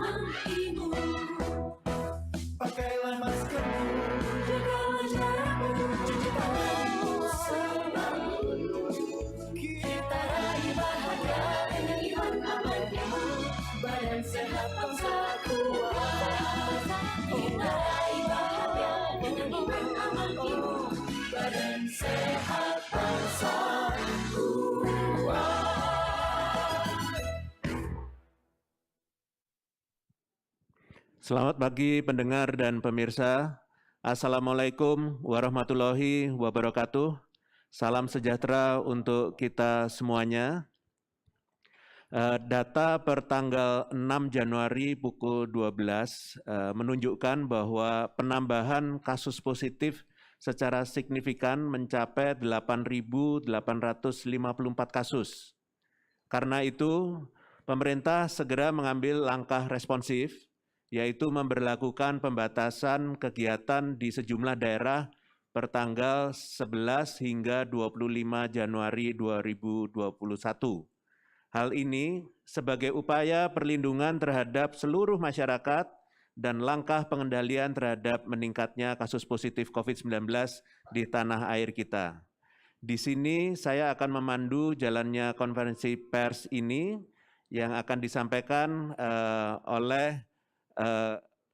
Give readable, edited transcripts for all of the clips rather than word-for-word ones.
aman-imu. Pakailah maskermu, jagalah jarakmu, cuci tanganmu selalu. Kita raih bahagia dengan iman aman-imu. Badan sehat bangsa kuat. Kita raih bahagia dengan iman aman-imu. Badan sehat bangsa kuat. Selamat pagi pendengar dan pemirsa. Assalamualaikum warahmatullahi wabarakatuh. Salam sejahtera untuk kita semuanya. Data per tanggal 6 Januari pukul 12 menunjukkan bahwa penambahan kasus positif secara signifikan mencapai 8.854 kasus. Karena itu, pemerintah segera mengambil langkah responsif, yaitu memberlakukan pembatasan kegiatan di sejumlah daerah per tanggal 11 hingga 25 Januari 2021. Hal ini sebagai upaya perlindungan terhadap seluruh masyarakat dan langkah pengendalian terhadap meningkatnya kasus positif COVID-19 di tanah air kita. Di sini saya akan memandu jalannya konferensi pers ini yang akan disampaikan oleh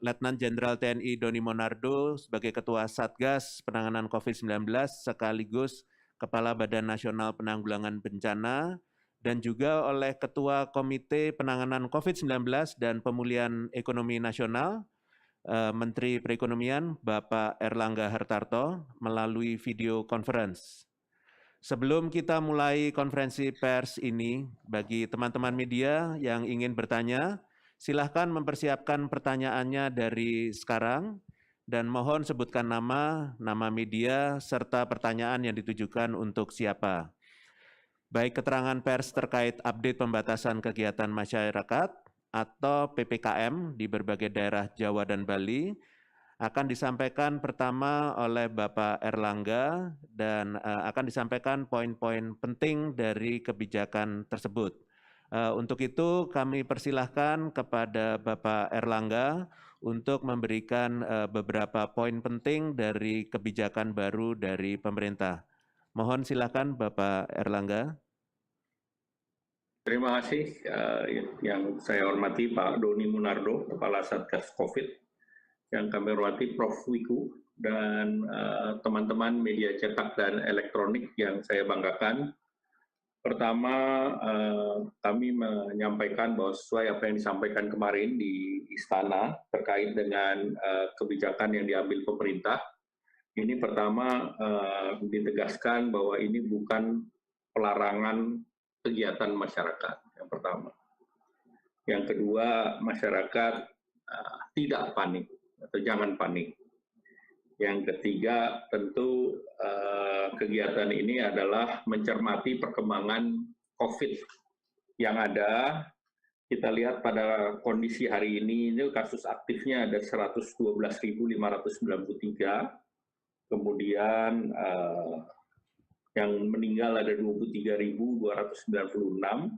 Letnan Jenderal TNI Doni Monardo sebagai Ketua Satgas Penanganan COVID-19 sekaligus Kepala Badan Nasional Penanggulangan Bencana dan juga oleh Ketua Komite Penanganan COVID-19 dan Pemulihan Ekonomi Nasional Menteri Perekonomian Bapak Erlangga Hartarto melalui video conference. Sebelum kita mulai konferensi pers ini, bagi teman-teman media yang ingin bertanya, silahkan mempersiapkan pertanyaannya dari sekarang dan mohon sebutkan nama media, serta pertanyaan yang ditujukan untuk siapa. Baik keterangan pers terkait update pembatasan kegiatan masyarakat atau PPKM di berbagai daerah Jawa dan Bali akan disampaikan pertama oleh Bapak Erlangga dan akan disampaikan poin-poin penting dari kebijakan tersebut. Untuk itu kami persilahkan kepada Bapak Erlangga untuk memberikan beberapa poin penting dari kebijakan baru dari pemerintah. Mohon silakan Bapak Erlangga. Terima kasih yang saya hormati Pak Doni Monardo, Kepala Satgas COVID, yang kami hormati Prof. Wiku, dan teman-teman media cetak dan elektronik yang saya banggakan. Pertama, kami menyampaikan bahwa sesuai apa yang disampaikan kemarin di Istana terkait dengan kebijakan yang diambil pemerintah, ini pertama ditegaskan bahwa ini bukan pelarangan kegiatan masyarakat, yang pertama. Yang kedua, masyarakat tidak panik atau jangan panik. Yang ketiga, tentu kegiatan ini adalah mencermati perkembangan COVID yang ada. Kita lihat pada kondisi hari ini kasus aktifnya ada 112.593, kemudian yang meninggal ada 23.296,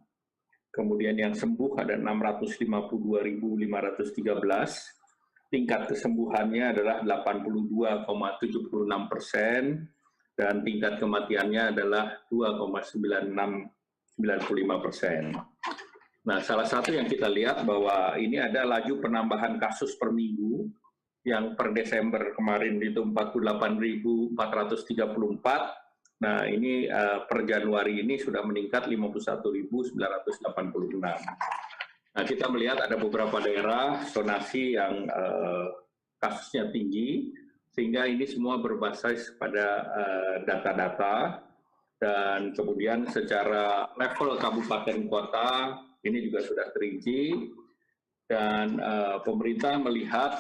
kemudian yang sembuh ada 652.513, tingkat kesembuhannya adalah 82,76%, dan tingkat kematiannya adalah 2,95%. Nah, salah satu yang kita lihat bahwa ini ada laju penambahan kasus per minggu, yang per Desember kemarin itu 48.434, nah ini per Januari ini sudah meningkat 51.986. Nah, kita melihat ada beberapa daerah zonasi yang kasusnya tinggi, sehingga ini semua berbasis pada data-data, dan kemudian secara level kabupaten kota ini juga sudah terinci, dan pemerintah melihat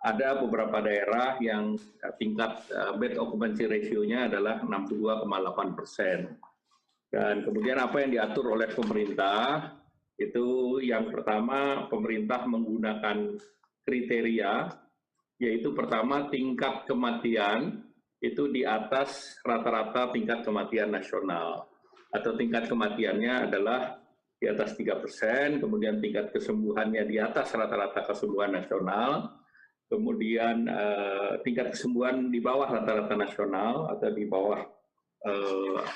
ada beberapa daerah yang tingkat bed occupancy ratio-nya adalah 62,8%. Dan kemudian apa yang diatur oleh pemerintah, itu yang pertama pemerintah menggunakan kriteria, yaitu pertama tingkat kematian itu di atas rata-rata tingkat kematian nasional, atau tingkat kematiannya adalah di atas 3%, kemudian tingkat kesembuhannya di atas rata-rata kesembuhan nasional, kemudian tingkat kesembuhan di bawah rata-rata nasional atau di bawah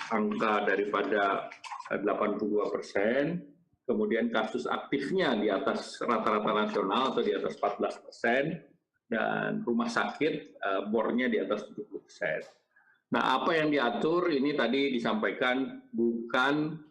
angka daripada 82%, kemudian kasus aktifnya di atas rata-rata nasional atau di atas 14%, dan rumah sakit bornya di atas 70%. Nah, apa yang diatur ini tadi disampaikan bukan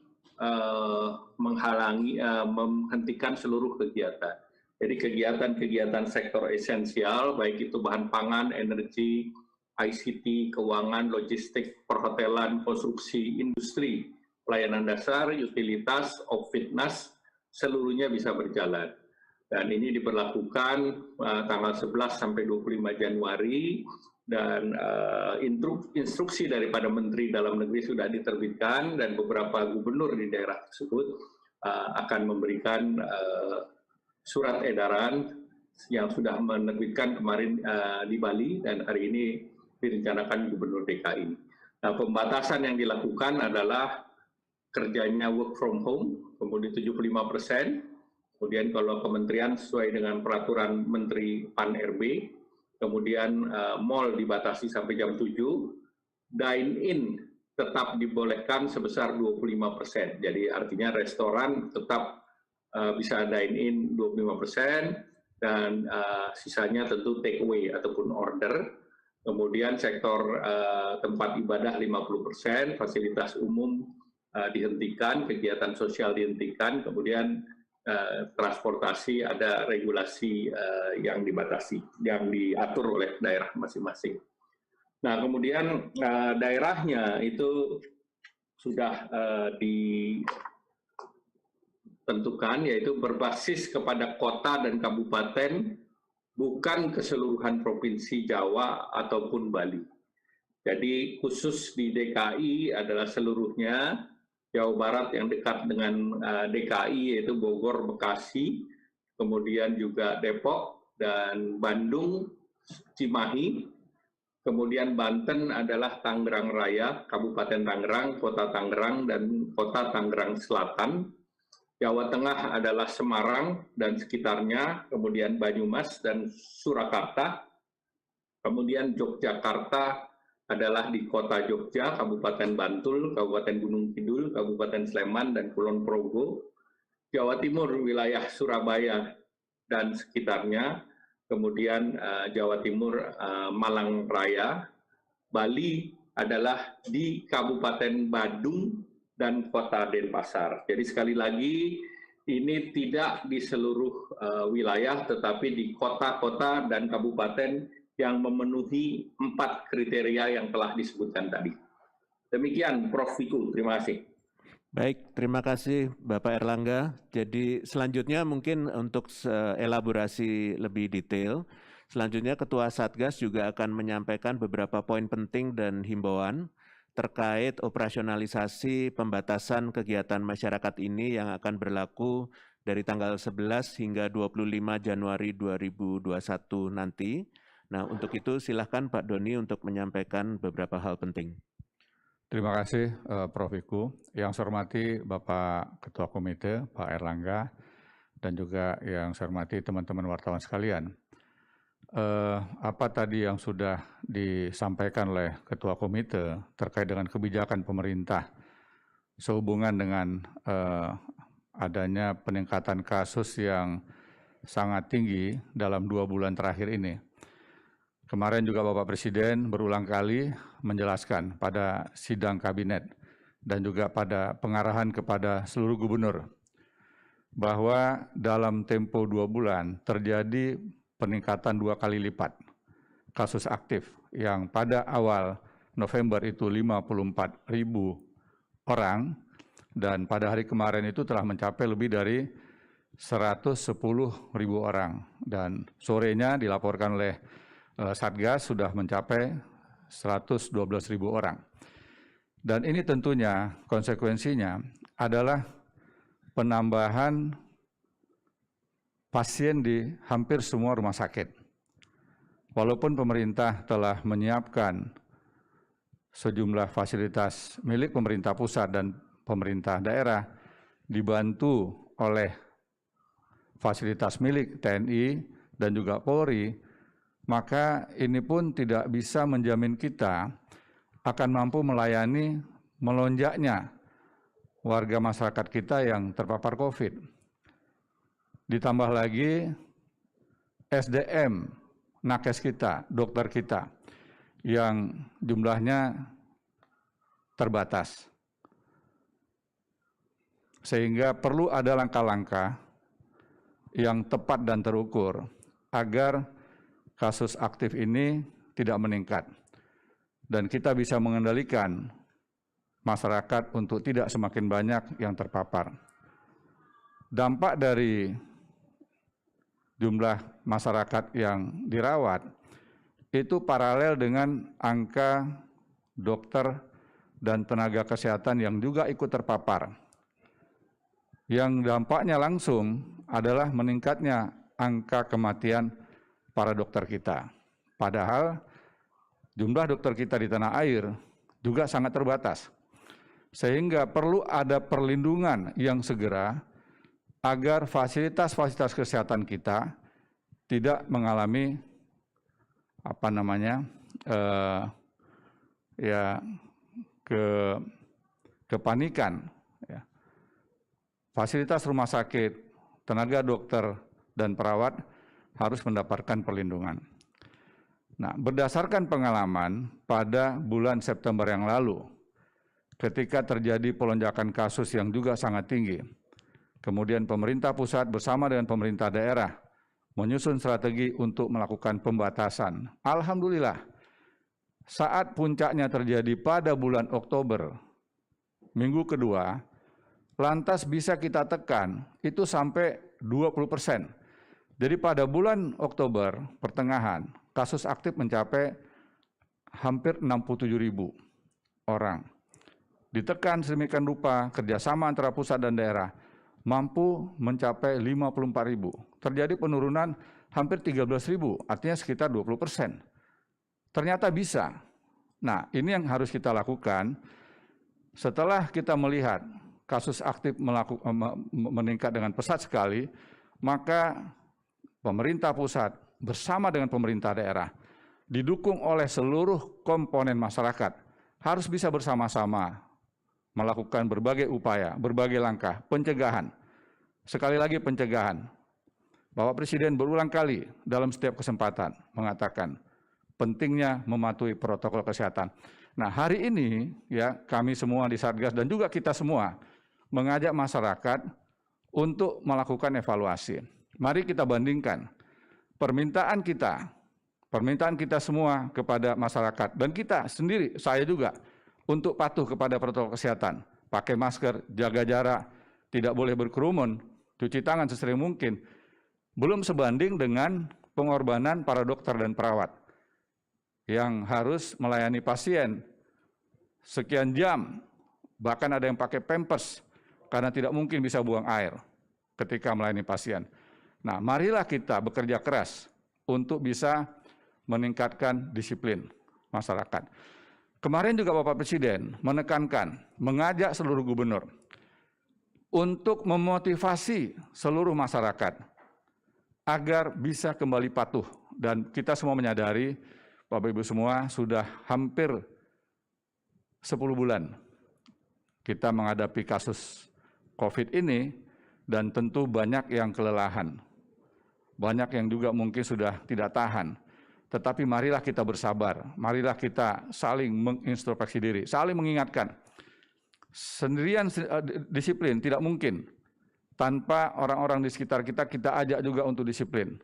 menghentikan seluruh kegiatan. Jadi kegiatan-kegiatan sektor esensial, baik itu bahan pangan, energi, ICT, keuangan, logistik, perhotelan, konstruksi, industri, pelayanan dasar, utilitas, Opfitnas, seluruhnya bisa berjalan. Dan ini diberlakukan tanggal 11 sampai 25 Januari, dan instruksi daripada Menteri Dalam Negeri sudah diterbitkan, dan beberapa gubernur di daerah tersebut akan memberikan surat edaran yang sudah menerbitkan kemarin di Bali, dan hari ini direncanakan Gubernur DKI. Nah, pembatasan yang dilakukan adalah kerjanya work from home, kemudian 75%, kemudian kalau kementerian sesuai dengan peraturan Menteri PAN-RB, kemudian mall dibatasi sampai jam 7, dine-in tetap dibolehkan sebesar 25%. Jadi artinya restoran tetap bisa dine-in 25%, dan sisanya tentu take away ataupun order. Kemudian sektor tempat ibadah 50%, fasilitas umum dihentikan, kegiatan sosial dihentikan, kemudian transportasi ada regulasi yang dibatasi, yang diatur oleh daerah masing-masing. Nah, kemudian daerahnya itu sudah ditentukan, yaitu berbasis kepada kota dan kabupaten, bukan keseluruhan provinsi Jawa ataupun Bali. Jadi khusus di DKI adalah seluruhnya. Jawa Barat yang dekat dengan DKI yaitu Bogor, Bekasi, kemudian juga Depok, dan Bandung, Cimahi, kemudian Banten adalah Tangerang Raya, Kabupaten Tangerang, Kota Tangerang, dan Kota Tangerang Selatan. Jawa Tengah adalah Semarang dan sekitarnya, kemudian Banyumas dan Surakarta, kemudian Yogyakarta adalah di Kota Jogja, Kabupaten Bantul, Kabupaten Gunung Kidul, Kabupaten Sleman, dan Kulon Progo. Jawa Timur, wilayah Surabaya dan sekitarnya, kemudian Jawa Timur, Malang Raya. Bali adalah di Kabupaten Badung dan Kota Denpasar. Jadi sekali lagi, ini tidak di seluruh wilayah, tetapi di kota-kota dan kabupaten yang memenuhi 4 kriteria yang telah disebutkan tadi. Demikian Prof. Wiku, terima kasih. Baik, terima kasih Bapak Erlangga. Jadi selanjutnya mungkin untuk elaborasi lebih detail, selanjutnya Ketua Satgas juga akan menyampaikan beberapa poin penting dan himbauan terkait operasionalisasi pembatasan kegiatan masyarakat ini yang akan berlaku dari tanggal 11 hingga 25 Januari 2021 nanti. Nah, untuk itu silakan Pak Doni untuk menyampaikan beberapa hal penting. Terima kasih Prof. Wiku. Yang saya hormati Bapak Ketua Komite, Pak Erlangga, dan juga yang saya hormati teman-teman wartawan sekalian. Apa tadi yang sudah disampaikan oleh Ketua Komite terkait dengan kebijakan pemerintah sehubungan dengan adanya peningkatan kasus yang sangat tinggi dalam 2 bulan terakhir ini. Kemarin juga Bapak Presiden berulang kali menjelaskan pada sidang kabinet dan juga pada pengarahan kepada seluruh gubernur bahwa dalam tempo 2 bulan terjadi peningkatan 2 kali lipat kasus aktif yang pada awal November itu 54.000 orang, dan pada hari kemarin itu telah mencapai lebih dari 110.000 orang, dan sorenya dilaporkan oleh Satgas sudah mencapai 112.000 orang. Dan ini tentunya konsekuensinya adalah penambahan pasien di hampir semua rumah sakit. Walaupun pemerintah telah menyiapkan sejumlah fasilitas milik pemerintah pusat dan pemerintah daerah dibantu oleh fasilitas milik TNI dan juga Polri, maka ini pun tidak bisa menjamin kita akan mampu melayani melonjaknya warga masyarakat kita yang terpapar COVID. Ditambah lagi SDM, nakes kita, dokter kita, yang jumlahnya terbatas. Sehingga perlu ada langkah-langkah yang tepat dan terukur agar kasus aktif ini tidak meningkat dan kita bisa mengendalikan masyarakat untuk tidak semakin banyak yang terpapar. Dampak dari jumlah masyarakat yang dirawat itu paralel dengan angka dokter dan tenaga kesehatan yang juga ikut terpapar. Yang dampaknya langsung adalah meningkatnya angka kematian para dokter kita. Padahal jumlah dokter kita di tanah air juga sangat terbatas. Sehingga perlu ada perlindungan yang segera agar fasilitas-fasilitas kesehatan kita tidak mengalami kepanikan. Ya. Fasilitas rumah sakit, tenaga dokter, dan perawat harus mendapatkan perlindungan. Nah, berdasarkan pengalaman pada bulan September yang lalu, ketika terjadi pelonjakan kasus yang juga sangat tinggi, kemudian pemerintah pusat bersama dengan pemerintah daerah menyusun strategi untuk melakukan pembatasan. Alhamdulillah, saat puncaknya terjadi pada bulan Oktober, minggu kedua, lantas bisa kita tekan itu sampai 20%. Jadi pada bulan Oktober pertengahan, kasus aktif mencapai hampir 67.000 orang. Ditekan sedemikian rupa, kerjasama antara pusat dan daerah, mampu mencapai 54.000. Terjadi penurunan hampir 13.000, artinya sekitar 20%. Ternyata bisa. Nah, ini yang harus kita lakukan setelah kita melihat kasus aktif meningkat dengan pesat sekali, maka pemerintah pusat bersama dengan pemerintah daerah, didukung oleh seluruh komponen masyarakat, harus bisa bersama-sama melakukan berbagai upaya, berbagai langkah, pencegahan. Sekali lagi pencegahan. Bapak Presiden berulang kali dalam setiap kesempatan mengatakan pentingnya mematuhi protokol kesehatan. Nah, hari ini ya kami semua di Satgas dan juga kita semua mengajak masyarakat untuk melakukan evaluasi. Mari kita bandingkan permintaan kita semua kepada masyarakat dan kita sendiri, saya juga, untuk patuh kepada protokol kesehatan, pakai masker, jaga jarak, tidak boleh berkerumun, cuci tangan sesering mungkin, belum sebanding dengan pengorbanan para dokter dan perawat yang harus melayani pasien sekian jam, bahkan ada yang pakai pampers karena tidak mungkin bisa buang air ketika melayani pasien. Nah, marilah kita bekerja keras untuk bisa meningkatkan disiplin masyarakat. Kemarin juga Bapak Presiden menekankan, mengajak seluruh gubernur untuk memotivasi seluruh masyarakat agar bisa kembali patuh. Dan kita semua menyadari, Bapak Ibu semua, sudah hampir 10 bulan kita menghadapi kasus COVID ini dan tentu banyak yang kelelahan. Banyak yang juga mungkin sudah tidak tahan. Tetapi marilah kita bersabar, marilah kita saling mengintrospeksi diri, saling mengingatkan. Sendirian disiplin tidak mungkin. Tanpa orang-orang di sekitar kita, kita ajak juga untuk disiplin.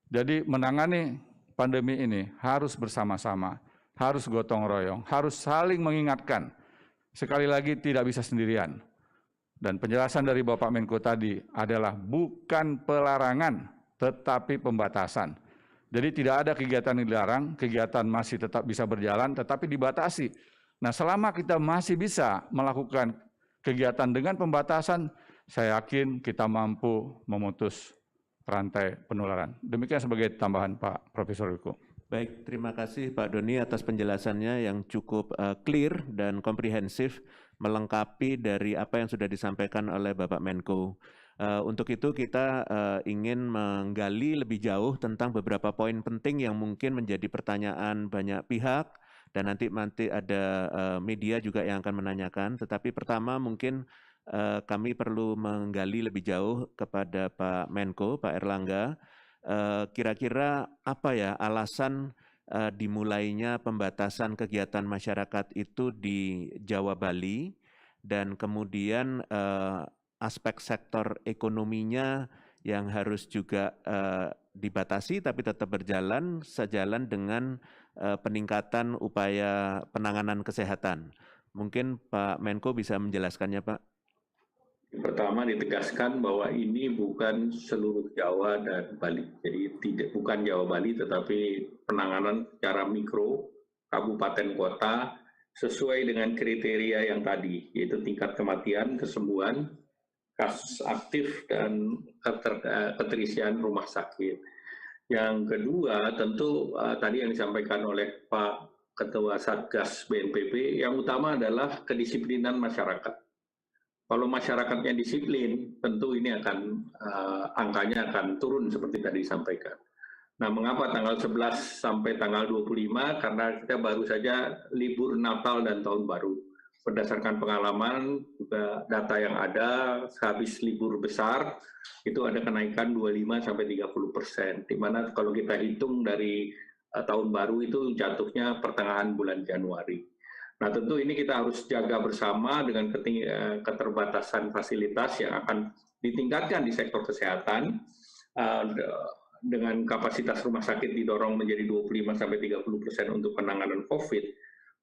Jadi menangani pandemi ini harus bersama-sama, harus gotong royong, harus saling mengingatkan. Sekali lagi tidak bisa sendirian. Dan penjelasan dari Bapak Menko tadi adalah bukan pelarangan, tetapi pembatasan. Jadi tidak ada kegiatan yang dilarang, kegiatan masih tetap bisa berjalan, tetapi dibatasi. Nah, selama kita masih bisa melakukan kegiatan dengan pembatasan, saya yakin kita mampu memutus rantai penularan. Demikian sebagai tambahan Pak Profesor Wiku. Baik, terima kasih Pak Doni atas penjelasannya yang cukup clear dan komprehensif, melengkapi dari apa yang sudah disampaikan oleh Bapak Menko. Untuk itu kita ingin menggali lebih jauh tentang beberapa poin penting yang mungkin menjadi pertanyaan banyak pihak, dan nanti ada media juga yang akan menanyakan. Tetapi pertama mungkin kami perlu menggali lebih jauh kepada Pak Menko, Pak Erlangga. Kira-kira apa ya alasan dimulainya pembatasan kegiatan masyarakat itu di Jawa Bali, dan kemudian aspek sektor ekonominya yang harus juga dibatasi tapi tetap berjalan sejalan dengan peningkatan upaya penanganan kesehatan. Mungkin Pak Menko bisa menjelaskannya, Pak. Pertama ditegaskan bahwa ini bukan seluruh Jawa dan Bali. Jadi bukan Jawa Bali tetapi penanganan secara mikro kabupaten kota sesuai dengan kriteria yang tadi, yaitu tingkat kematian, kesembuhan, kasus aktif dan keterisian rumah sakit. Yang kedua tentu tadi yang disampaikan oleh Pak Ketua Satgas BNPB, yang utama adalah kedisiplinan masyarakat. Kalau masyarakatnya disiplin, tentu ini angkanya akan turun seperti tadi disampaikan. Nah, mengapa tanggal 11 sampai tanggal 25? Karena kita baru saja libur Natal dan Tahun Baru. Berdasarkan pengalaman, juga data yang ada, habis libur besar, itu ada kenaikan 25 sampai 30%. Di mana kalau kita hitung dari Tahun Baru itu jatuhnya pertengahan bulan Januari. Nah, tentu ini kita harus jaga bersama dengan keterbatasan fasilitas yang akan ditingkatkan di sektor kesehatan, dengan kapasitas rumah sakit didorong menjadi 25-30% untuk penanganan COVID,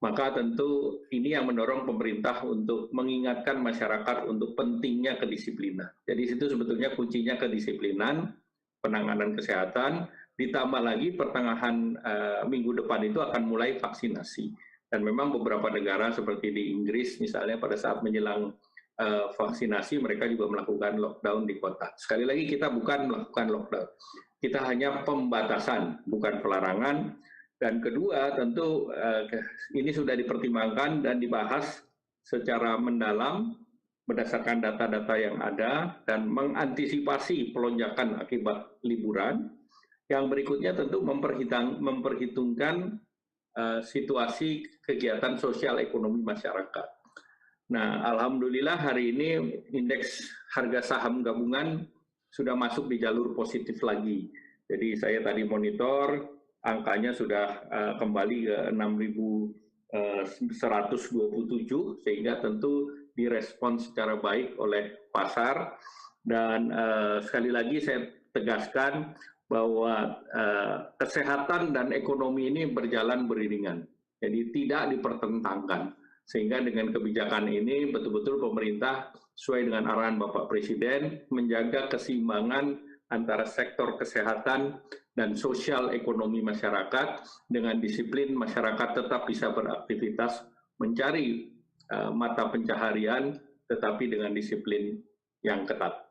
maka tentu ini yang mendorong pemerintah untuk mengingatkan masyarakat untuk pentingnya kedisiplinan. Jadi itu sebetulnya kuncinya kedisiplinan, penanganan kesehatan, ditambah lagi pertengahan minggu depan itu akan mulai vaksinasi. Dan memang beberapa negara seperti di Inggris misalnya pada saat menjelang vaksinasi mereka juga melakukan lockdown di kota. Sekali lagi kita bukan melakukan lockdown, kita hanya pembatasan, bukan pelarangan. Dan kedua tentu ini sudah dipertimbangkan dan dibahas secara mendalam berdasarkan data-data yang ada dan mengantisipasi pelonjakan akibat liburan. Yang berikutnya tentu memperhitungkan situasi kegiatan sosial ekonomi masyarakat. Nah, alhamdulillah hari ini indeks harga saham gabungan sudah masuk di jalur positif lagi. Jadi saya tadi monitor angkanya sudah kembali ke 6.127 sehingga tentu direspons secara baik oleh pasar. Dan sekali lagi saya tegaskan bahwa kesehatan dan ekonomi ini berjalan beriringan, jadi tidak dipertentangkan. Sehingga dengan kebijakan ini betul-betul pemerintah sesuai dengan arahan Bapak Presiden menjaga keseimbangan antara sektor kesehatan dan sosial ekonomi masyarakat. Dengan disiplin masyarakat tetap bisa beraktivitas mencari mata pencaharian, tetapi dengan disiplin yang ketat.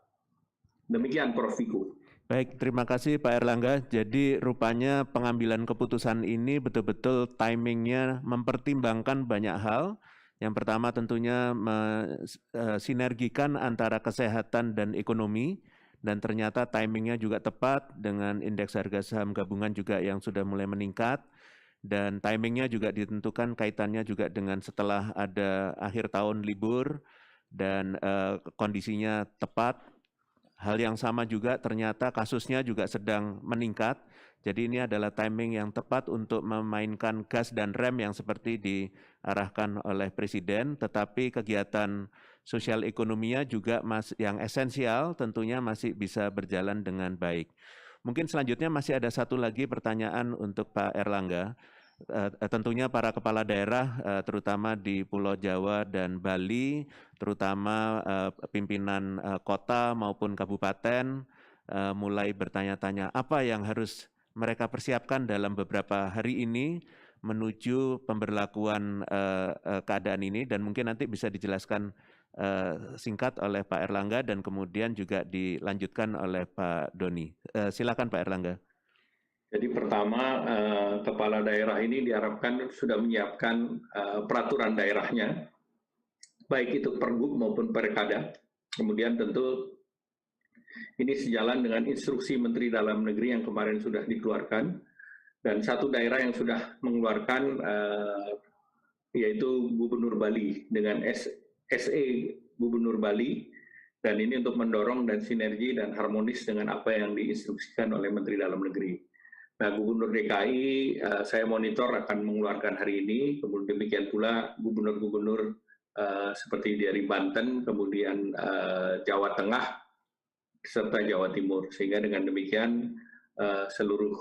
Demikian Prof. Wiku. Baik, terima kasih Pak Erlangga. Jadi rupanya pengambilan keputusan ini betul-betul timingnya mempertimbangkan banyak hal. Yang pertama tentunya sinergikan antara kesehatan dan ekonomi, dan ternyata timingnya juga tepat dengan indeks harga saham gabungan juga yang sudah mulai meningkat, dan timingnya juga ditentukan kaitannya juga dengan setelah ada akhir tahun libur dan kondisinya tepat. Hal yang sama juga ternyata kasusnya juga sedang meningkat. Jadi ini adalah timing yang tepat untuk memainkan gas dan rem yang seperti diarahkan oleh Presiden, tetapi kegiatan sosial ekonominya juga yang esensial tentunya masih bisa berjalan dengan baik. Mungkin selanjutnya masih ada satu lagi pertanyaan untuk Pak Erlangga. Tentunya para kepala daerah terutama di Pulau Jawa dan Bali, terutama pimpinan kota maupun kabupaten mulai bertanya-tanya apa yang harus mereka persiapkan dalam beberapa hari ini menuju pemberlakuan keadaan ini, dan mungkin nanti bisa dijelaskan singkat oleh Pak Erlangga dan kemudian juga dilanjutkan oleh Pak Doni. Silakan Pak Erlangga. Jadi pertama, kepala daerah ini diharapkan sudah menyiapkan peraturan daerahnya, baik itu Pergub maupun Perkada. Kemudian tentu ini sejalan dengan instruksi Menteri Dalam Negeri yang kemarin sudah dikeluarkan, dan satu daerah yang sudah mengeluarkan yaitu Gubernur Bali dengan SE Gubernur Bali, dan ini untuk mendorong dan sinergi dan harmonis dengan apa yang diinstruksikan oleh Menteri Dalam Negeri. Nah, Gubernur DKI saya monitor akan mengeluarkan hari ini, kemudian demikian pula gubernur-gubernur seperti dari Banten, kemudian Jawa Tengah, serta Jawa Timur. Sehingga dengan demikian seluruh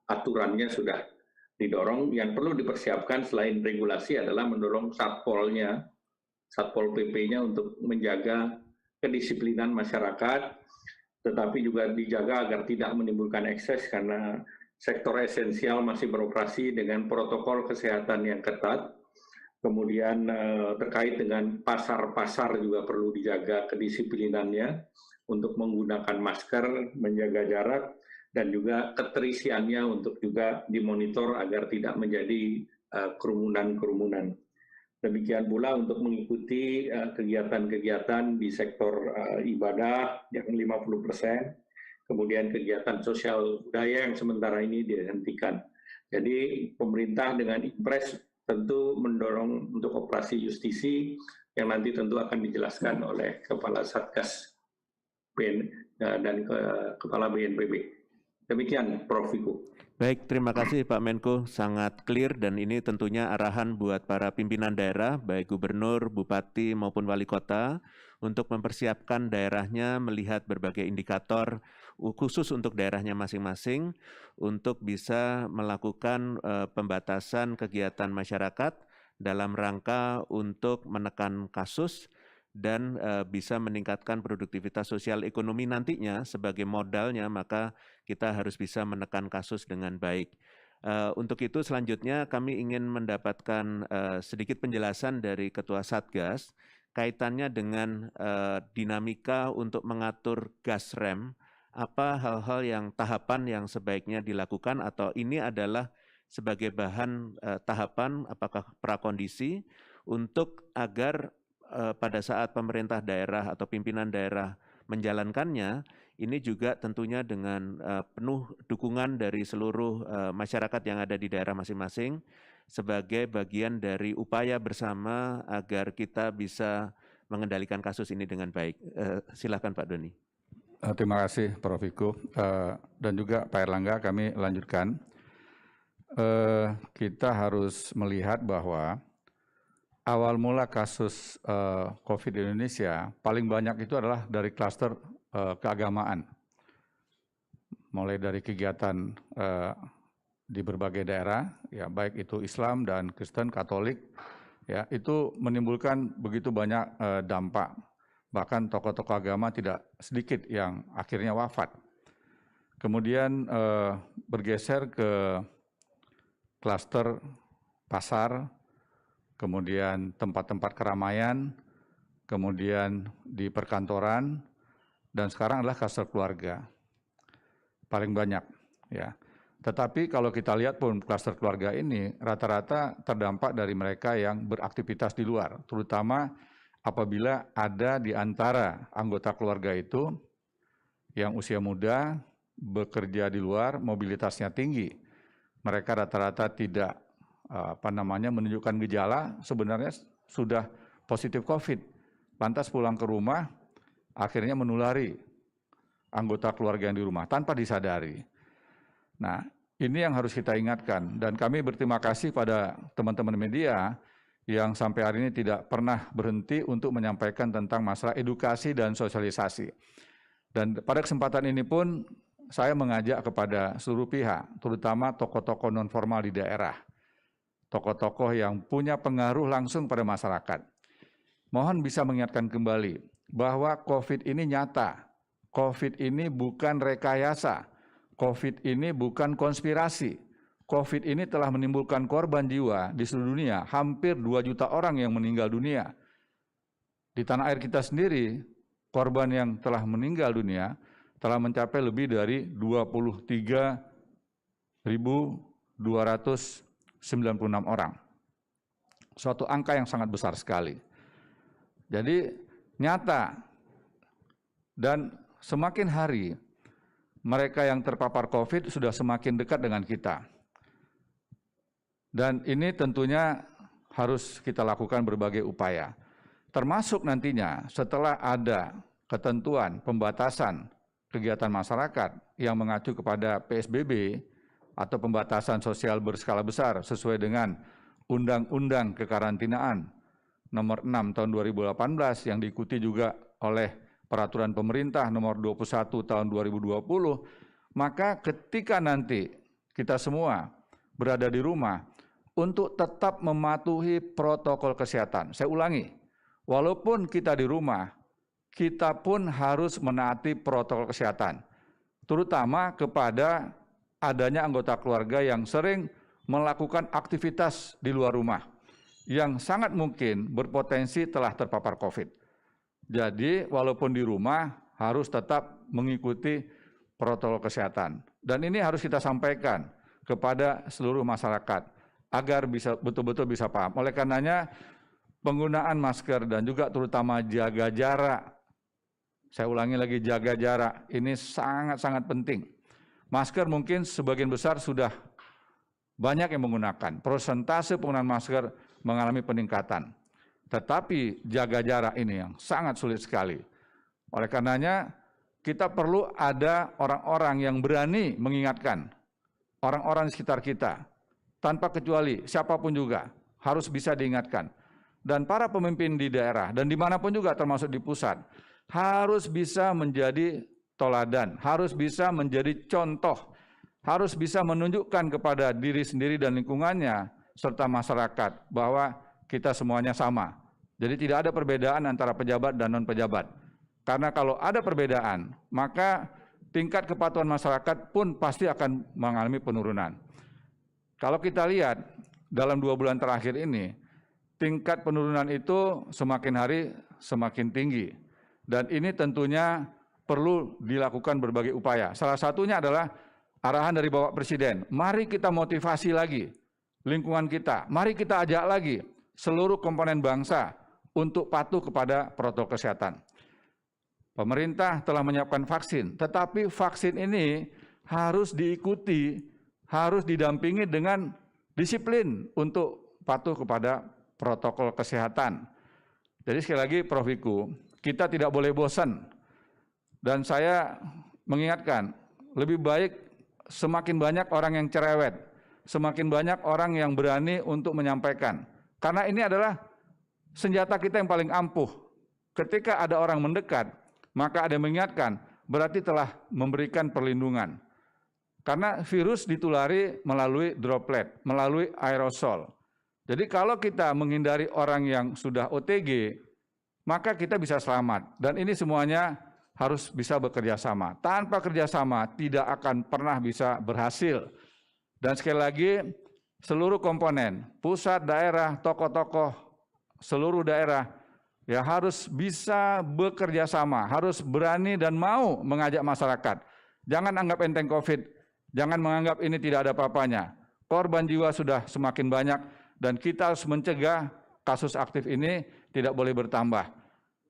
aturannya sudah didorong. Yang perlu dipersiapkan selain regulasi adalah mendorong Satpolnya, Satpol PP-nya untuk menjaga kedisiplinan masyarakat, tetapi juga dijaga agar tidak menimbulkan ekses karena sektor esensial masih beroperasi dengan protokol kesehatan yang ketat. Kemudian terkait dengan pasar-pasar juga perlu dijaga kedisiplinannya untuk menggunakan masker, menjaga jarak, dan juga keterisiannya untuk juga dimonitor agar tidak menjadi kerumunan-kerumunan. Demikian pula untuk mengikuti kegiatan-kegiatan di sektor ibadah yang 50%, kemudian kegiatan sosial budaya yang sementara ini dihentikan. Jadi pemerintah dengan Impres tentu mendorong untuk operasi justisi yang nanti tentu akan dijelaskan oleh Kepala Satgas dan Kepala BNPB. Demikian, Prof. Wiku. Baik, terima kasih Pak Menko, sangat clear dan ini tentunya arahan buat para pimpinan daerah, baik gubernur, bupati maupun wali kota, untuk mempersiapkan daerahnya melihat berbagai indikator khusus untuk daerahnya masing-masing, untuk bisa melakukan pembatasan kegiatan masyarakat dalam rangka untuk menekan kasus dan bisa meningkatkan produktivitas sosial ekonomi nantinya sebagai modalnya, maka kita harus bisa menekan kasus dengan baik. Untuk itu selanjutnya kami ingin mendapatkan sedikit penjelasan dari Ketua Satgas kaitannya dengan dinamika untuk mengatur gas rem, apa hal-hal yang tahapan yang sebaiknya dilakukan atau ini adalah sebagai bahan tahapan apakah prakondisi untuk agar pada saat pemerintah daerah atau pimpinan daerah menjalankannya, ini juga tentunya dengan penuh dukungan dari seluruh masyarakat yang ada di daerah masing-masing sebagai bagian dari upaya bersama agar kita bisa mengendalikan kasus ini dengan baik. Silakan Pak Doni. Terima kasih Prof. Wiku. Dan juga Pak Erlangga, kami lanjutkan. Kita harus melihat bahwa awal mula kasus COVID di Indonesia paling banyak itu adalah dari klaster keagamaan. Mulai dari kegiatan di berbagai daerah, ya baik itu Islam dan Kristen, Katolik, ya itu menimbulkan begitu banyak dampak. Bahkan tokoh-tokoh agama tidak sedikit yang akhirnya wafat. Kemudian bergeser ke klaster pasar, kemudian tempat-tempat keramaian, kemudian di perkantoran, dan sekarang adalah klaster keluarga. Paling banyak, ya. Tetapi kalau kita lihat pun klaster keluarga ini rata-rata terdampak dari mereka yang beraktivitas di luar, terutama apabila ada di antara anggota keluarga itu yang usia muda, bekerja di luar, mobilitasnya tinggi. Mereka rata-rata tidak menunjukkan gejala, sebenarnya sudah positif COVID. Lantas pulang ke rumah, akhirnya menulari anggota keluarga yang di rumah tanpa disadari. Nah, ini yang harus kita ingatkan. Dan kami berterima kasih pada teman-teman media yang sampai hari ini tidak pernah berhenti untuk menyampaikan tentang masalah edukasi dan sosialisasi. Dan pada kesempatan ini pun saya mengajak kepada seluruh pihak, terutama tokoh-tokoh non-formal di daerah, tokoh-tokoh yang punya pengaruh langsung pada masyarakat. Mohon bisa mengingatkan kembali bahwa COVID ini nyata, COVID ini bukan rekayasa, COVID ini bukan konspirasi. COVID ini telah menimbulkan korban jiwa di seluruh dunia, hampir 2 juta orang yang meninggal dunia. Di tanah air kita sendiri, korban yang telah meninggal dunia telah mencapai lebih dari 23 orang. Suatu angka yang sangat besar sekali. Jadi nyata dan semakin hari mereka yang terpapar COVID sudah semakin dekat dengan kita. Dan ini tentunya harus kita lakukan berbagai upaya. Termasuk nantinya setelah ada ketentuan pembatasan kegiatan masyarakat yang mengacu kepada PSBB atau pembatasan sosial berskala besar sesuai dengan Undang-Undang Kekarantinaan nomor 6 tahun 2018 yang diikuti juga oleh Peraturan Pemerintah nomor 21 tahun 2020, maka ketika nanti kita semua berada di rumah untuk tetap mematuhi protokol kesehatan. Saya ulangi, walaupun kita di rumah, kita pun harus menaati protokol kesehatan, terutama kepada adanya anggota keluarga yang sering melakukan aktivitas di luar rumah, yang sangat mungkin berpotensi telah terpapar COVID. Jadi, walaupun di rumah, harus tetap mengikuti protokol kesehatan. Dan ini harus kita sampaikan kepada seluruh masyarakat, agar bisa betul-betul bisa paham. Oleh karenanya, penggunaan masker dan juga terutama jaga jarak, saya ulangi lagi, jaga jarak, ini sangat-sangat penting. Masker mungkin sebagian besar sudah banyak yang menggunakan, persentase penggunaan masker mengalami peningkatan. Tetapi jaga jarak ini yang sangat sulit sekali. Oleh karenanya, kita perlu ada orang-orang yang berani mengingatkan orang-orang di sekitar kita, tanpa kecuali siapapun juga harus bisa diingatkan. Dan para pemimpin di daerah dan dimanapun juga termasuk di pusat harus bisa menjadi toladan, harus bisa menjadi contoh, harus bisa menunjukkan kepada diri sendiri dan lingkungannya serta masyarakat bahwa kita semuanya sama. Jadi tidak ada perbedaan antara pejabat dan non-pejabat. Karena kalau ada perbedaan, maka tingkat kepatuhan masyarakat pun pasti akan mengalami penurunan. Kalau kita lihat dalam 2 bulan terakhir ini, tingkat penurunan itu semakin hari semakin tinggi. Dan ini tentunya perlu dilakukan berbagai upaya. Salah satunya adalah arahan dari Bapak Presiden. Mari kita motivasi lagi lingkungan kita. Mari kita ajak lagi seluruh komponen bangsa untuk patuh kepada protokol kesehatan. Pemerintah telah menyiapkan vaksin, tetapi vaksin ini harus diikuti, harus didampingi dengan disiplin untuk patuh kepada protokol kesehatan. Jadi sekali lagi Prof. Wiku, kita tidak boleh bosan. Dan saya mengingatkan, lebih baik semakin banyak orang yang cerewet, semakin banyak orang yang berani untuk menyampaikan. Karena ini adalah senjata kita yang paling ampuh. Ketika ada orang mendekat, maka ada yang mengingatkan, berarti telah memberikan perlindungan. Karena virus ditulari melalui droplet, melalui aerosol. Jadi kalau kita menghindari orang yang sudah OTG, maka kita bisa selamat. Dan ini semuanya harus bisa bekerja sama. Tanpa kerjasama tidak akan pernah bisa berhasil. Dan sekali lagi, seluruh komponen, pusat, daerah, tokoh-tokoh, seluruh daerah, ya harus bisa bekerja sama, harus berani dan mau mengajak masyarakat. Jangan anggap enteng COVID, jangan menganggap ini tidak ada apa-apanya. Korban jiwa sudah semakin banyak dan kita harus mencegah kasus aktif ini tidak boleh bertambah.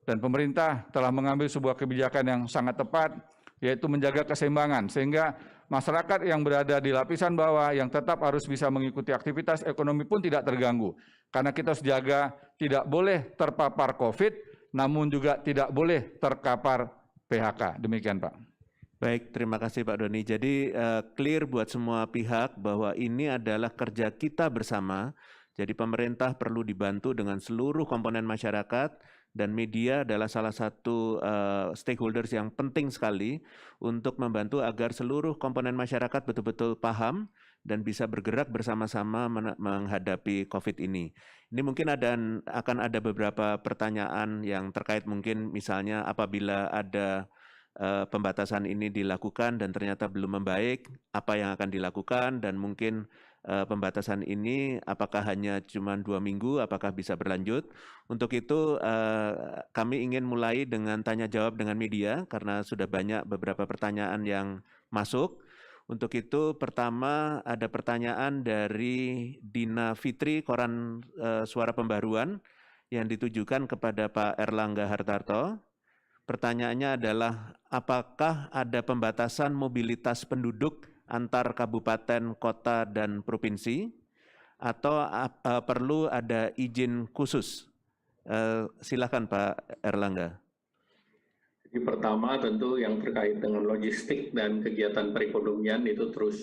Dan pemerintah telah mengambil sebuah kebijakan yang sangat tepat, yaitu menjaga keseimbangan, sehingga masyarakat yang berada di lapisan bawah yang tetap harus bisa mengikuti aktivitas ekonomi pun tidak terganggu. Karena kita harus jaga tidak boleh terpapar COVID, namun juga tidak boleh terkapar PHK. Demikian Pak. Baik, terima kasih Pak Doni. Jadi clear buat semua pihak bahwa ini adalah kerja kita bersama. Jadi pemerintah perlu dibantu dengan seluruh komponen masyarakat dan media adalah salah satu stakeholders yang penting sekali untuk membantu agar seluruh komponen masyarakat betul-betul paham dan bisa bergerak bersama-sama menghadapi COVID ini. Ini mungkin akan ada beberapa pertanyaan yang terkait mungkin misalnya apabila ada pembatasan ini dilakukan dan ternyata belum membaik, apa yang akan dilakukan dan mungkin pembatasan ini apakah hanya cuma 2 minggu, apakah bisa berlanjut. Untuk itu kami ingin mulai dengan tanya jawab dengan media karena sudah banyak beberapa pertanyaan yang masuk. Untuk itu pertama ada pertanyaan dari Dina Fitri, Koran Suara Pembaruan, yang ditujukan kepada Pak Erlangga Hartarto. Pertanyaannya adalah, apakah ada pembatasan mobilitas penduduk antar kabupaten, kota, dan provinsi, atau perlu ada izin khusus? Silakan Pak Erlangga. Jadi pertama tentu yang terkait dengan logistik dan kegiatan perekonomian itu terus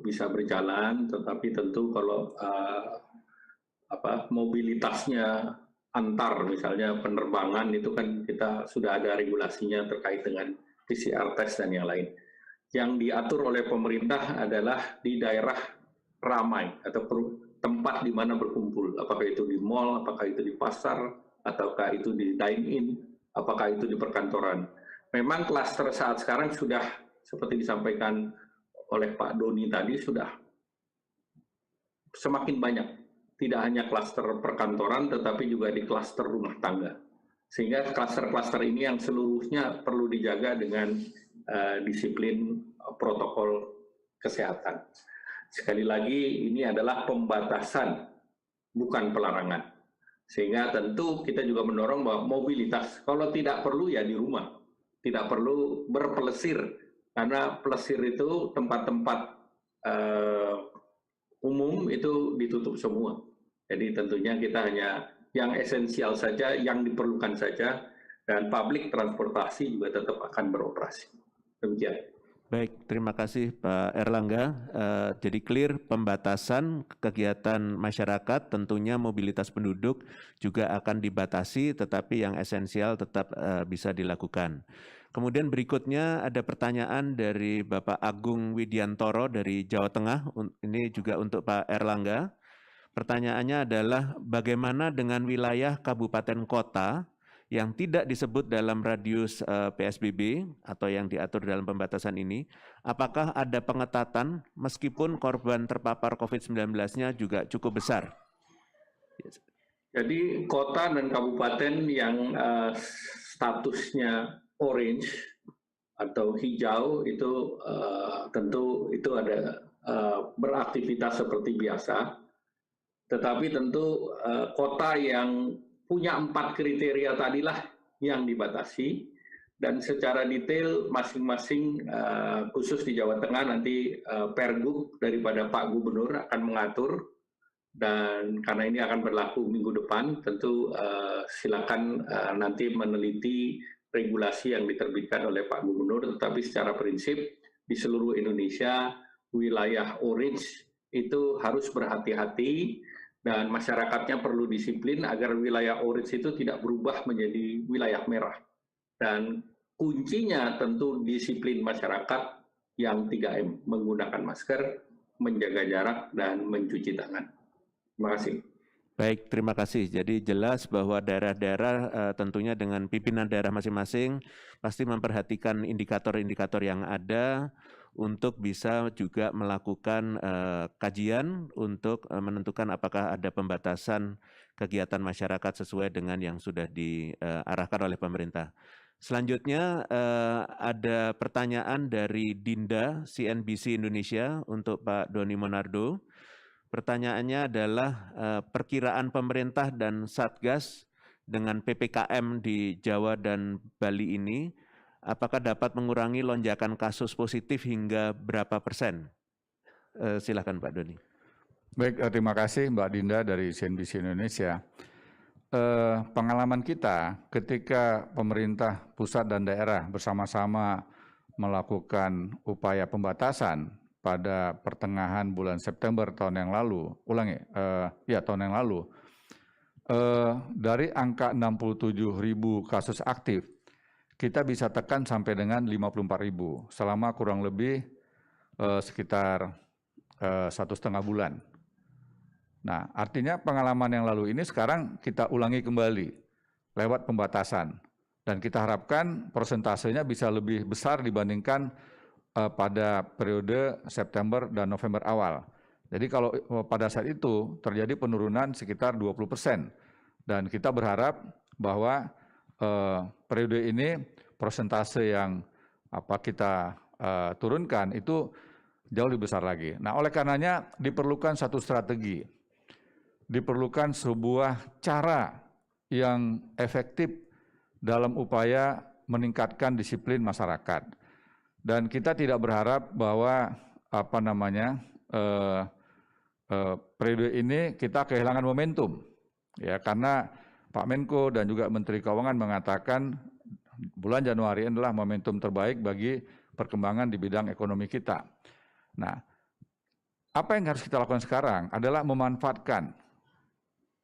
bisa berjalan, tetapi tentu kalau mobilitasnya antar misalnya penerbangan itu kan kita sudah ada regulasinya terkait dengan PCR test dan yang lain. Yang diatur oleh pemerintah adalah di daerah ramai atau tempat di mana berkumpul, apakah itu di mal, apakah itu di pasar, ataukah itu di dine-in, apakah itu di perkantoran. Memang klaster saat sekarang sudah seperti disampaikan oleh Pak Doni tadi sudah semakin banyak. Tidak hanya klaster perkantoran, tetapi juga di klaster rumah tangga. Sehingga klaster-klaster ini yang seluruhnya perlu dijaga dengan disiplin protokol kesehatan. Sekali lagi, ini adalah pembatasan, bukan pelarangan. Sehingga tentu kita juga mendorong bahwa mobilitas, kalau tidak perlu ya di rumah. Tidak perlu berpelesir, karena pelesir itu tempat-tempat umum itu ditutup semua. Jadi tentunya kita hanya yang esensial saja, yang diperlukan saja, dan publik transportasi juga tetap akan beroperasi. Demikian. Baik, terima kasih Pak Erlangga. Jadi clear pembatasan kegiatan masyarakat, tentunya mobilitas penduduk juga akan dibatasi, tetapi yang esensial tetap bisa dilakukan. Kemudian berikutnya ada pertanyaan dari Bapak Agung Widiantoro dari Jawa Tengah, ini juga untuk Pak Erlangga. Pertanyaannya adalah bagaimana dengan wilayah kabupaten kota yang tidak disebut dalam radius PSBB atau yang diatur dalam pembatasan ini, apakah ada pengetatan meskipun korban terpapar COVID-19-nya juga cukup besar? Jadi kota dan kabupaten yang statusnya orange atau hijau itu tentu itu ada beraktivitas seperti biasa. Tetapi tentu kota yang punya 4 kriteria tadilah yang dibatasi, dan secara detail masing-masing khusus di Jawa Tengah nanti Pergub daripada Pak Gubernur akan mengatur, dan karena ini akan berlaku minggu depan, tentu silakan nanti meneliti regulasi yang diterbitkan oleh Pak Gubernur, tetapi secara prinsip di seluruh Indonesia wilayah orange itu harus berhati-hati, dan masyarakatnya perlu disiplin agar wilayah orange itu tidak berubah menjadi wilayah merah. Dan kuncinya tentu disiplin masyarakat yang 3M, menggunakan masker, menjaga jarak, dan mencuci tangan. Terima kasih. Baik, terima kasih. Jadi jelas bahwa daerah-daerah tentunya dengan pimpinan daerah masing-masing pasti memperhatikan indikator-indikator yang ada untuk bisa juga melakukan kajian untuk menentukan apakah ada pembatasan kegiatan masyarakat sesuai dengan yang sudah diarahkan oleh pemerintah. Selanjutnya ada pertanyaan dari Dinda CNBC Indonesia untuk Pak Doni Monardo. Pertanyaannya adalah perkiraan pemerintah dan Satgas dengan PPKM di Jawa dan Bali ini, apakah dapat mengurangi lonjakan kasus positif hingga berapa persen? Silakan Pak Doni. Baik, terima kasih Mbak Dinda dari CNBC Indonesia. Pengalaman kita ketika pemerintah pusat dan daerah bersama-sama melakukan upaya pembatasan pada pertengahan bulan September tahun yang lalu, tahun yang lalu, dari angka 67.000 kasus aktif, kita bisa tekan sampai dengan 54.000 selama kurang lebih sekitar 1,5 bulan. Nah, artinya pengalaman yang lalu ini sekarang kita ulangi kembali lewat pembatasan, dan kita harapkan persentasenya bisa lebih besar dibandingkan pada periode September dan November awal. Jadi kalau pada saat itu terjadi penurunan sekitar 20%, dan kita berharap bahwa periode ini persentase yang kita turunkan itu jauh lebih besar lagi. Nah, oleh karenanya diperlukan satu strategi, diperlukan sebuah cara yang efektif dalam upaya meningkatkan disiplin masyarakat. Dan kita tidak berharap bahwa periode ini kita kehilangan momentum, ya, karena Pak Menko dan juga Menteri Keuangan mengatakan bulan Januari adalah momentum terbaik bagi perkembangan di bidang ekonomi kita. Nah, apa yang harus kita lakukan sekarang adalah memanfaatkan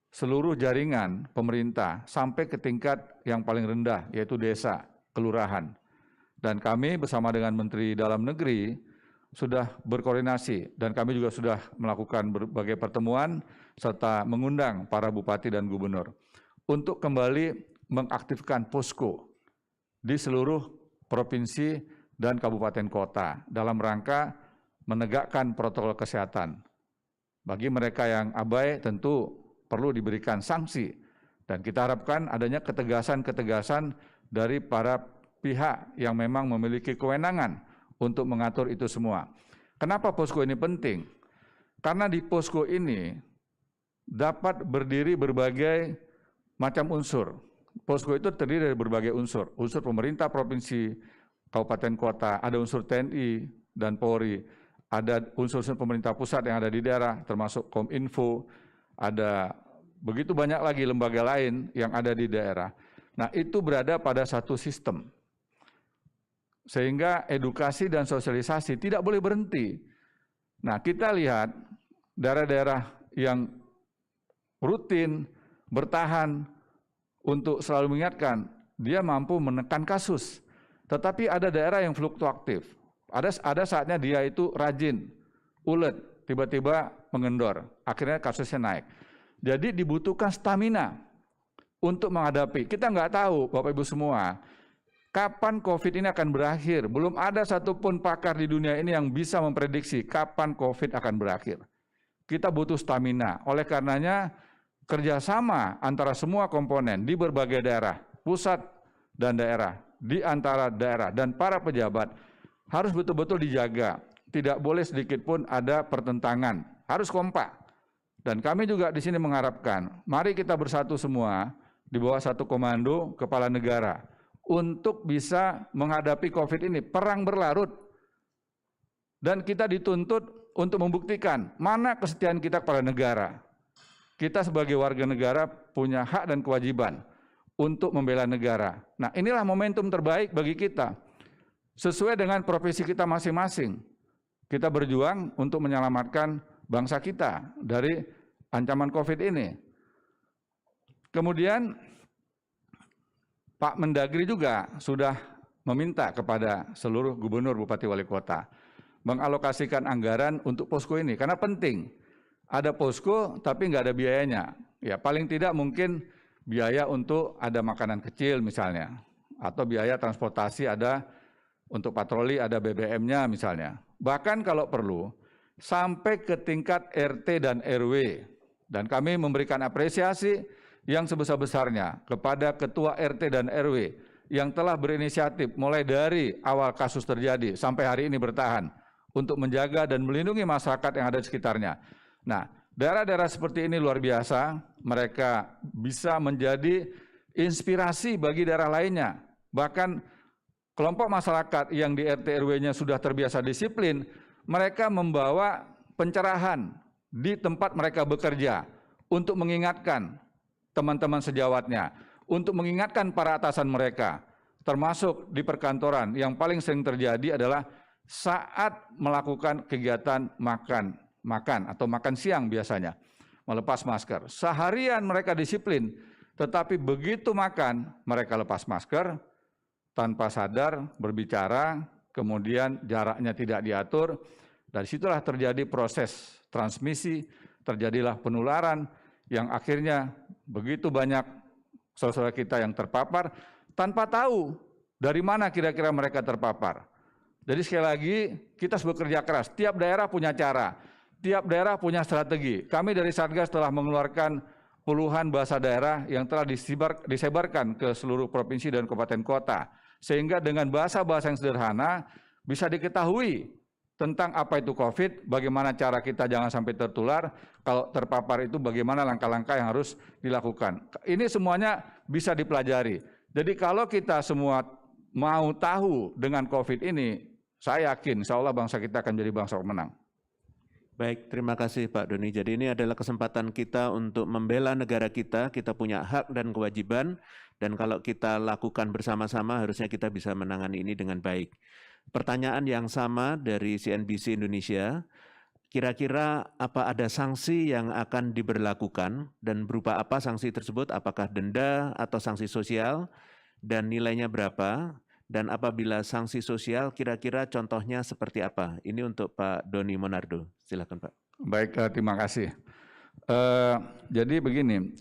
seluruh jaringan pemerintah sampai ke tingkat yang paling rendah, yaitu desa, kelurahan. Dan kami bersama dengan Menteri Dalam Negeri sudah berkoordinasi dan kami juga sudah melakukan berbagai pertemuan serta mengundang para bupati dan gubernur untuk kembali mengaktifkan posko di seluruh provinsi dan kabupaten kota dalam rangka menegakkan protokol kesehatan. Bagi mereka yang abai tentu perlu diberikan sanksi dan kita harapkan adanya ketegasan-ketegasan dari para pihak yang memang memiliki kewenangan untuk mengatur itu semua. Kenapa posko ini penting? Karena di posko ini dapat berdiri berbagai macam unsur. Posko itu terdiri dari berbagai unsur pemerintah provinsi, kabupaten kota, ada unsur TNI dan Polri, ada unsur-unsur pemerintah pusat yang ada di daerah, termasuk Kominfo, ada begitu banyak lagi lembaga lain yang ada di daerah. Nah, itu berada pada satu sistem. Sehingga edukasi dan sosialisasi tidak boleh berhenti. Nah, kita lihat daerah-daerah yang rutin bertahan untuk selalu mengingatkan, dia mampu menekan kasus. Tetapi ada daerah yang fluktuatif. Ada saatnya dia itu rajin, ulet, tiba-tiba mengendor. Akhirnya kasusnya naik. Jadi dibutuhkan stamina untuk menghadapi. Kita nggak tahu, Bapak Ibu semua, kapan COVID ini akan berakhir. Belum ada satupun pakar di dunia ini yang bisa memprediksi kapan COVID akan berakhir. Kita butuh stamina. Oleh karenanya, kerjasama antara semua komponen di berbagai daerah, pusat dan daerah, di antara daerah dan para pejabat harus betul-betul dijaga. Tidak boleh sedikit pun ada pertentangan, harus kompak. Dan kami juga di sini mengharapkan, mari kita bersatu semua di bawah satu komando kepala negara untuk bisa menghadapi COVID ini, perang berlarut. Dan kita dituntut untuk membuktikan mana kesetiaan kita kepada negara. Kita sebagai warga negara punya hak dan kewajiban untuk membela negara. Nah, inilah momentum terbaik bagi kita. Sesuai dengan profesi kita masing-masing. Kita berjuang untuk menyelamatkan bangsa kita dari ancaman COVID ini. Kemudian Pak Mendagri juga sudah meminta kepada seluruh gubernur, bupati, wali kota mengalokasikan anggaran untuk posko ini karena penting. Ada posko tapi nggak ada biayanya. Ya paling tidak mungkin biaya untuk ada makanan kecil misalnya, atau biaya transportasi ada untuk patroli ada BBM-nya misalnya. Bahkan kalau perlu sampai ke tingkat RT dan RW. Dan kami memberikan apresiasi yang sebesar-besarnya kepada ketua RT dan RW yang telah berinisiatif mulai dari awal kasus terjadi sampai hari ini bertahan untuk menjaga dan melindungi masyarakat yang ada di sekitarnya. Nah, daerah-daerah seperti ini luar biasa, mereka bisa menjadi inspirasi bagi daerah lainnya. Bahkan kelompok masyarakat yang di RT RW-nya sudah terbiasa disiplin, mereka membawa pencerahan di tempat mereka bekerja untuk mengingatkan teman-teman sejawatnya, untuk mengingatkan para atasan mereka, termasuk di perkantoran. Yang paling sering terjadi adalah saat melakukan kegiatan makan atau makan siang biasanya, melepas masker. Seharian mereka disiplin, tetapi begitu makan, mereka lepas masker, tanpa sadar berbicara, kemudian jaraknya tidak diatur. Dari situlah terjadi proses transmisi, terjadilah penularan yang akhirnya begitu banyak saudara kita yang terpapar tanpa tahu dari mana kira-kira mereka terpapar. Jadi sekali lagi kita harus bekerja keras. Tiap daerah punya cara, tiap daerah punya strategi. Kami dari Satgas telah mengeluarkan puluhan bahasa daerah yang telah disebarkan ke seluruh provinsi dan kabupaten kota. Sehingga dengan bahasa-bahasa yang sederhana bisa diketahui tentang apa itu COVID, bagaimana cara kita jangan sampai tertular, kalau terpapar itu bagaimana langkah-langkah yang harus dilakukan. Ini semuanya bisa dipelajari. Jadi kalau kita semua mau tahu dengan COVID ini, saya yakin insya Allah bangsa kita akan jadi bangsa pemenang. Baik, terima kasih Pak Doni. Jadi ini adalah kesempatan kita untuk membela negara kita punya hak dan kewajiban, dan kalau kita lakukan bersama-sama harusnya kita bisa menangani ini dengan baik. Pertanyaan yang sama dari CNBC Indonesia, kira-kira apa ada sanksi yang akan diberlakukan dan berupa apa sanksi tersebut, apakah denda atau sanksi sosial, dan nilainya berapa? Dan apabila sanksi sosial, kira-kira contohnya seperti apa? Ini untuk Pak Doni Monardo. Silakan Pak. Baik, terima kasih. Jadi begini,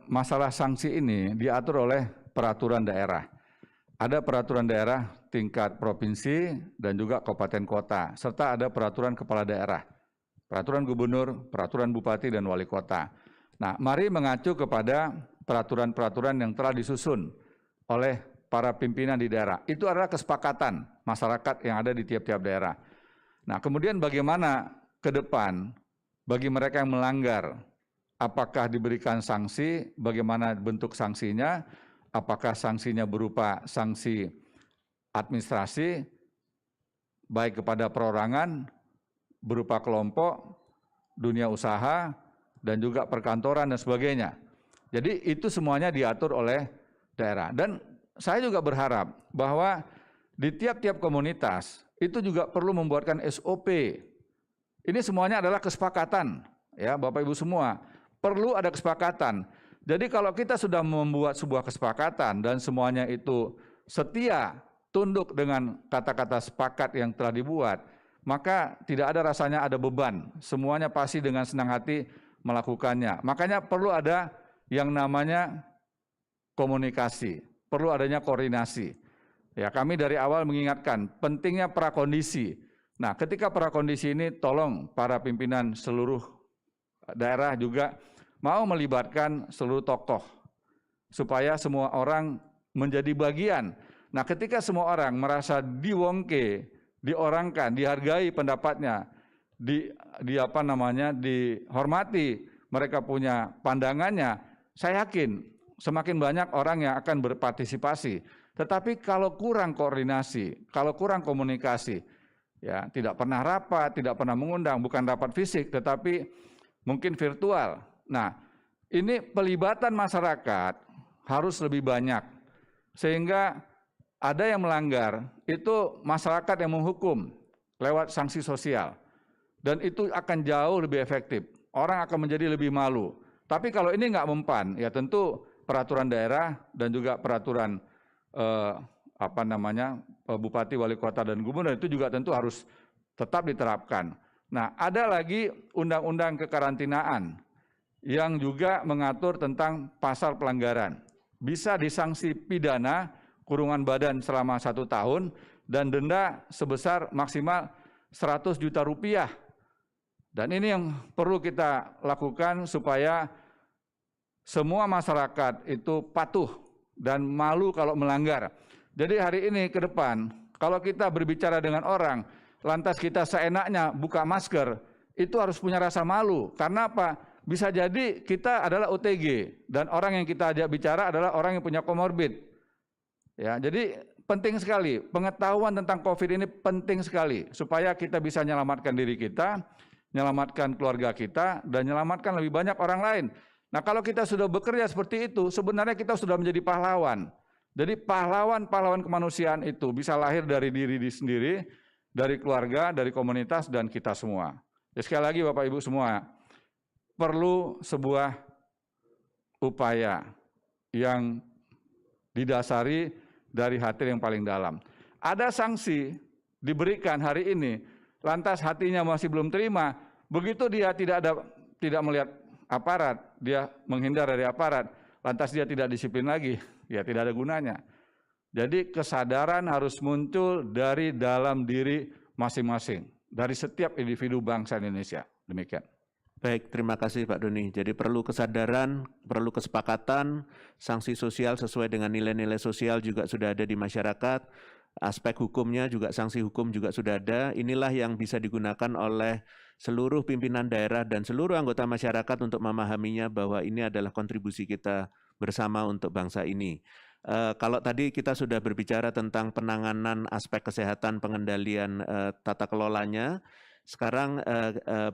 masalah sanksi ini diatur oleh peraturan daerah. Ada peraturan daerah tingkat provinsi dan juga kabupaten kota, serta ada peraturan kepala daerah, peraturan gubernur, peraturan bupati dan wali kota. Nah, mari mengacu kepada peraturan-peraturan yang telah disusun oleh para pimpinan di daerah. Itu adalah kesepakatan masyarakat yang ada di tiap-tiap daerah. Nah, kemudian bagaimana ke depan bagi mereka yang melanggar? Apakah diberikan sanksi? Bagaimana bentuk sanksinya? Apakah sanksinya berupa sanksi administrasi, baik kepada perorangan, berupa kelompok, dunia usaha, dan juga perkantoran dan sebagainya. Jadi itu semuanya diatur oleh daerah. Dan saya juga berharap bahwa di tiap-tiap komunitas itu juga perlu membuatkan SOP. Ini semuanya adalah kesepakatan, ya Bapak Ibu semua. Perlu ada kesepakatan. Jadi kalau kita sudah membuat sebuah kesepakatan dan semuanya itu setia, tunduk dengan kata-kata sepakat yang telah dibuat, maka tidak ada rasanya ada beban. Semuanya pasti dengan senang hati melakukannya. Makanya perlu ada yang namanya komunikasi. Perlu adanya koordinasi. Ya, kami dari awal mengingatkan pentingnya prakondisi. Nah, ketika prakondisi ini tolong para pimpinan seluruh daerah juga mau melibatkan seluruh tokoh supaya semua orang menjadi bagian. Nah, ketika semua orang merasa diwongke, diorangkan, dihargai pendapatnya, dihormati, mereka punya pandangannya, saya yakin semakin banyak orang yang akan berpartisipasi. Tetapi kalau kurang koordinasi, kalau kurang komunikasi, ya tidak pernah rapat, tidak pernah mengundang, bukan rapat fisik, tetapi mungkin virtual. Nah, ini pelibatan masyarakat harus lebih banyak. Sehingga ada yang melanggar, itu masyarakat yang menghukum lewat sanksi sosial. Dan itu akan jauh lebih efektif. Orang akan menjadi lebih malu. Tapi kalau ini nggak mempan, ya tentu peraturan daerah dan juga peraturan bupati, wali kota dan gubernur itu juga tentu harus tetap diterapkan. Nah, ada lagi undang-undang kekarantinaan yang juga mengatur tentang pasal pelanggaran. Bisa disanksi pidana kurungan badan selama 1 tahun dan denda sebesar maksimal 100 juta rupiah. Dan ini yang perlu kita lakukan supaya semua masyarakat itu patuh dan malu kalau melanggar. Jadi hari ini ke depan, kalau kita berbicara dengan orang, lantas kita seenaknya buka masker, itu harus punya rasa malu. Karena apa? Bisa jadi kita adalah OTG, dan orang yang kita ajak bicara adalah orang yang punya komorbid. Ya, jadi penting sekali, pengetahuan tentang COVID ini penting sekali, supaya kita bisa menyelamatkan diri kita, menyelamatkan keluarga kita, dan menyelamatkan lebih banyak orang lain. Nah, kalau kita sudah bekerja seperti itu, sebenarnya kita sudah menjadi pahlawan. Jadi pahlawan-pahlawan kemanusiaan itu bisa lahir dari diri sendiri, dari keluarga, dari komunitas, dan kita semua. Jadi sekali lagi Bapak Ibu semua, perlu sebuah upaya yang didasari dari hati yang paling dalam. Ada sanksi diberikan hari ini, lantas hatinya masih belum terima, begitu dia tidak melihat aparat, dia menghindar dari aparat, lantas dia tidak disiplin lagi, ya tidak ada gunanya. Jadi kesadaran harus muncul dari dalam diri masing-masing, dari setiap individu bangsa Indonesia. Demikian. Baik, terima kasih Pak Doni. Jadi perlu kesadaran, perlu kesepakatan, sanksi sosial sesuai dengan nilai-nilai sosial juga sudah ada di masyarakat, aspek hukumnya juga, sanksi hukum juga sudah ada. Inilah yang bisa digunakan oleh seluruh pimpinan daerah dan seluruh anggota masyarakat untuk memahaminya bahwa ini adalah kontribusi kita bersama untuk bangsa ini. Kalau tadi kita sudah berbicara tentang penanganan aspek kesehatan, pengendalian tata kelolanya, sekarang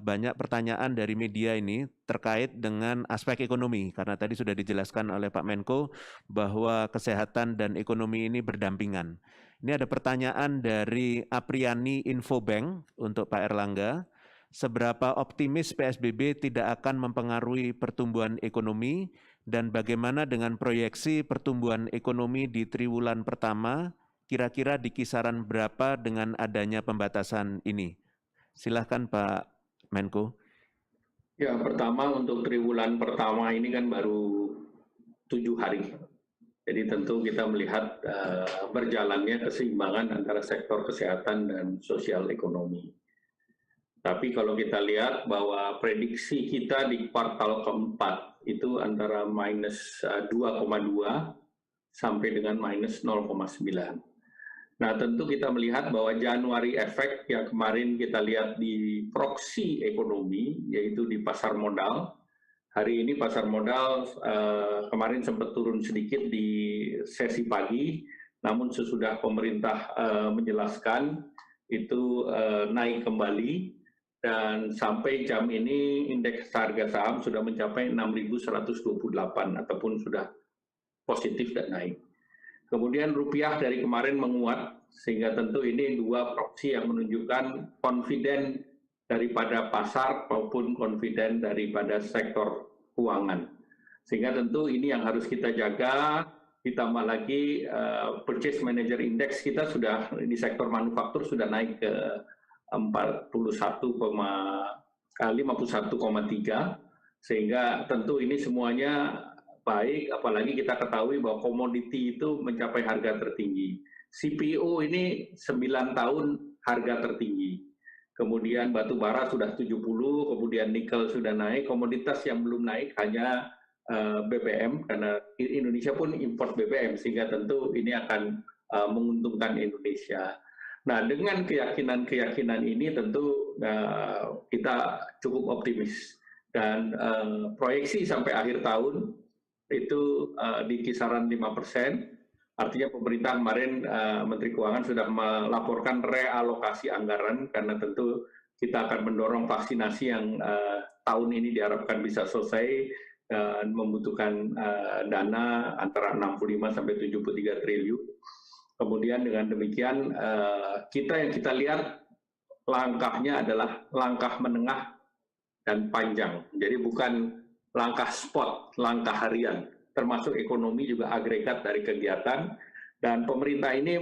banyak pertanyaan dari media ini terkait dengan aspek ekonomi, karena tadi sudah dijelaskan oleh Pak Menko bahwa kesehatan dan ekonomi ini berdampingan. Ini ada pertanyaan dari Apriani Infobank untuk Pak Erlangga. Seberapa optimis PSBB tidak akan mempengaruhi pertumbuhan ekonomi dan bagaimana dengan proyeksi pertumbuhan ekonomi di triwulan pertama, kira-kira di kisaran berapa dengan adanya pembatasan ini? Silahkan Pak Menko. Ya, pertama untuk triwulan pertama ini kan baru 7 hari. Jadi tentu kita melihat berjalannya keseimbangan antara sektor kesehatan dan sosial ekonomi. Tapi kalau kita lihat bahwa prediksi kita di kuartal keempat itu antara minus 2,2 sampai dengan minus 0,9. Nah tentu kita melihat bahwa Januari efek yang kemarin kita lihat di proksi ekonomi, yaitu di pasar modal. Hari ini pasar modal kemarin sempat turun sedikit di sesi pagi, namun sesudah pemerintah menjelaskan itu naik kembali dan sampai jam ini indeks harga saham sudah mencapai 6.128 ataupun sudah positif dan naik. Kemudian rupiah dari kemarin menguat sehingga tentu ini dua proksi yang menunjukkan confident daripada pasar maupun confident daripada sektor keuangan. Sehingga tentu ini yang harus kita jaga, ditambah lagi purchase manager index kita sudah di sektor manufaktur sudah naik ke 51,3, sehingga tentu ini semuanya baik, apalagi kita ketahui bahwa komoditi itu mencapai harga tertinggi. CPO ini 9 tahun harga tertinggi. Kemudian batu bara sudah 70, kemudian nikel sudah naik, komoditas yang belum naik hanya BBM, karena Indonesia pun import BBM, sehingga tentu ini akan menguntungkan Indonesia. Nah, dengan keyakinan-keyakinan ini tentu kita cukup optimis. Dan proyeksi sampai akhir tahun itu di kisaran 5%. Artinya pemerintah kemarin Menteri Keuangan sudah melaporkan realokasi anggaran karena tentu kita akan mendorong vaksinasi yang tahun ini diharapkan bisa selesai dan membutuhkan dana antara 65 sampai 73 triliun. Kemudian dengan demikian yang kita lihat langkahnya adalah langkah menengah dan panjang. Jadi bukan langkah spot, langkah harian. Termasuk ekonomi juga agregat dari kegiatan, dan pemerintah ini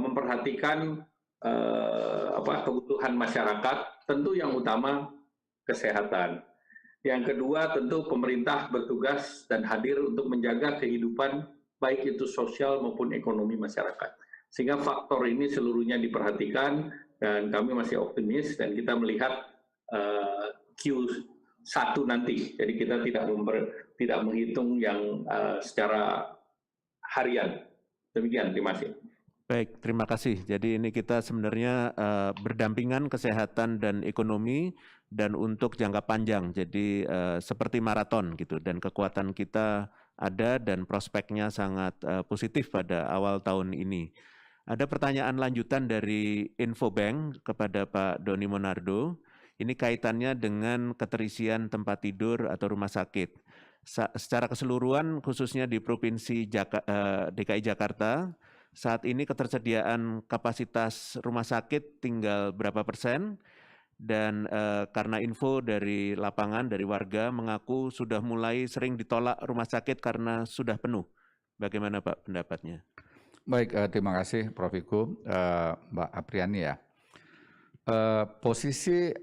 memperhatikan kebutuhan masyarakat, tentu yang utama kesehatan. Yang kedua tentu pemerintah bertugas dan hadir untuk menjaga kehidupan baik itu sosial maupun ekonomi masyarakat. Sehingga faktor ini seluruhnya diperhatikan dan kami masih optimis dan kita melihat Q1 nanti. Jadi kita tidak menghitung yang secara harian. Demikian, terima kasih. Baik, terima kasih. Jadi ini kita sebenarnya berdampingan kesehatan dan ekonomi dan untuk jangka panjang. Jadi seperti maraton gitu, dan kekuatan kita ada dan prospeknya sangat positif pada awal tahun ini. Ada pertanyaan lanjutan dari Infobank kepada Pak Doni Monardo. Ini kaitannya dengan keterisian tempat tidur atau rumah sakit. Secara keseluruhan khususnya di Provinsi DKI Jakarta, saat ini ketersediaan kapasitas rumah sakit tinggal berapa persen, dan karena info dari lapangan, dari warga mengaku sudah mulai sering ditolak rumah sakit karena sudah penuh. Bagaimana Pak pendapatnya? Baik, terima kasih Prof. Wiku, Mbak Apriani ya. Posisi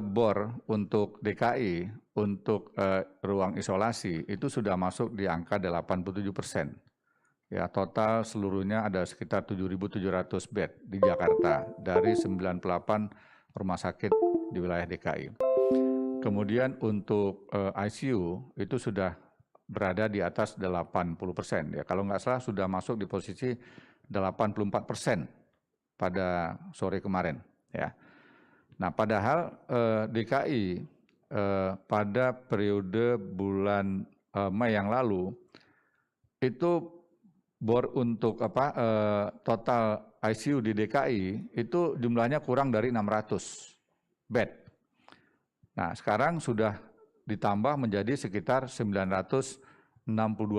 BOR untuk DKI, untuk ruang isolasi itu sudah masuk di angka 87%. Ya, total seluruhnya ada sekitar 7.700 bed di Jakarta dari 98 rumah sakit di wilayah DKI. Kemudian untuk ICU itu sudah berada di atas 80%. Ya, kalau nggak salah sudah masuk di posisi 84% pada sore kemarin. Ya. Nah, padahal DKI pada periode bulan Mei yang lalu itu bor untuk total ICU di DKI itu jumlahnya kurang dari 600 bed. Nah, sekarang sudah ditambah menjadi sekitar 962